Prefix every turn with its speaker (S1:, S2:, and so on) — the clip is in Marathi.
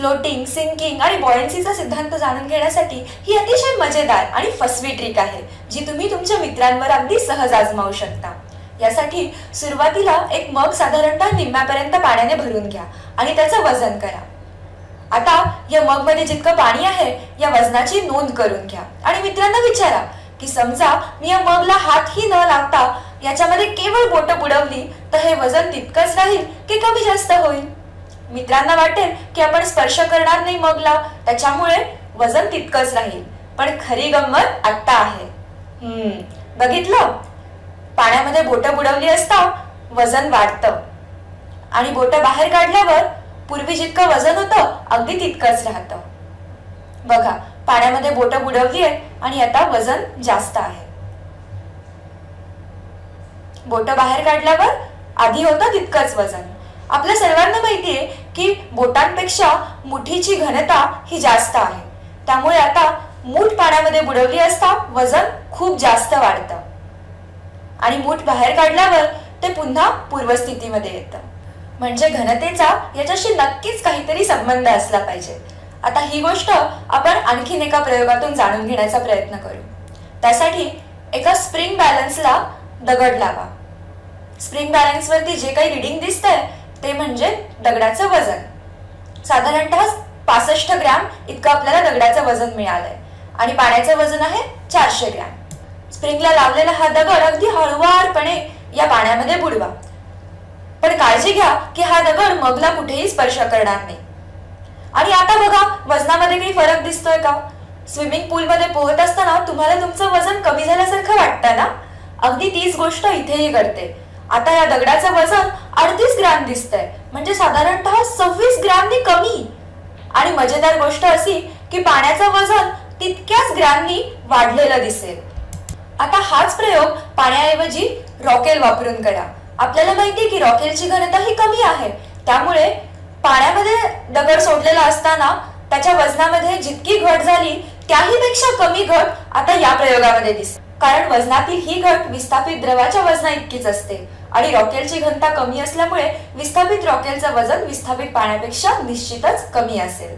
S1: फ्लोटिंग, सिंकिंग आणि बॉयन्सीचा सिद्धांत जाणून घेण्यासाठी ही अतिशय मजेदार आणि फसवी ट्रिक आहे जी तुम्ही तुमच्या मित्रांवर अगदी सहज आजमावू शकता. यासाठी सुरुवातीला एक मग साधारणतः निम्म्यापर्यंत पाण्याने भरून घ्या आणि त्याचं वजन करा. आता या मग मध्ये जितकं पाणी आहे या वजनाची नोंद करून घ्या आणि मित्रांना विचारा की समजा मी या मगला हातही न लावता याच्यामध्ये केवळ बोटं बुडवली तर हे वजन तितकंच राहील की कमी जास्त होईल. मित्रांना वाटेल की आपण स्पर्श करणार नाही मगला, त्याच्यामुळे वजन तितकंच राहील. पण खरी गंमत आत्ता आहे. बघितलं, पाण्यामध्ये बोटं बुडवली असता वजन वाढतं आणि बोटं बाहेर काढल्यावर पूर्वी जितकं वजन होतं अगदी तितकंच राहतं. बघा, पाण्यामध्ये बोटं बुडवली आहे आणि आता वजन जास्त आहे. बोटं बाहेर काढल्यावर आधी होतं तितकंच वजन. आपल्या सर्वांना माहितीये की बोटांपेक्षा मुठीची घनता ही जास्त आहे. त्यामुळे आता मूठ पाण्यामध्ये बुडवली असता वजन खूप जास्त वाढतं आणि मूठ बाहेर काढल्यावर ते पुन्हा पूर्वस्थितीमध्ये येतं. म्हणजे घनतेचा याच्याशी नक्कीच काहीतरी संबंध असला पाहिजे. आता ही गोष्ट आपण आणखीन एका प्रयोगातून जाणून घेण्याचा प्रयत्न करू. त्यासाठी एका स्प्रिंग बॅलन्सला दगड लावा. स्प्रिंग बॅलन्स वरती जे काही रीडिंग दिसतंय ते म्हणजे दगडाचं वजन. साधारणतः 65 ग्रॅम इतकं आपल्याला दगडाचं वजन मिळालंय आणि पाण्याचं वजन आहे 400 ग्रॅम. स्प्रिंगला लावलेला हा दगड अगदी हळुवारपणे या पाण्यामध्ये बुडवा. पण काळजी घ्या की हा दगड मगला कुठेही स्पर्श करणार नाही. आणि आता बघा, वजनामध्ये काही फरक दिसतोय का? स्विमिंग पूल मध्ये पोहत असताना तुम्हाला तुमचं वजन कमी झाल्यासारखं वाटतं ना? अगदी तीच गोष्ट इथेही घडते. आता या दगडाचं वजन 38 ग्रॅम दिसतंय, म्हणजे साधारणतः 26 ग्रॅमनी कमी. आणि मजेदार गोष्ट अशी की पाण्याचं वजन तितक्याच ग्रॅमनी वाढलेलं दिसेल. आता हाच प्रयोग पाण्याऐवजी रॉकेल वापरून करा. आपल्याला माहितीये की रॉकेलची घनता ही कमी आहे, त्यामुळे पाण्यामध्ये दगड सोडलेला असताना त्याच्या वजनामध्ये जितकी घट झाली त्याही पेक्षा कमी घट आता या प्रयोगामध्ये दिसते. कारण वजनातील ही घट विस्थापित द्रवाच्या वजना इतकीच असते आणि रॉकेलची घनता कमी असल्यामुळे विस्थापित रॉकेलचं वजन विस्थापित पाण्यापेक्षा निश्चितच कमी असेल.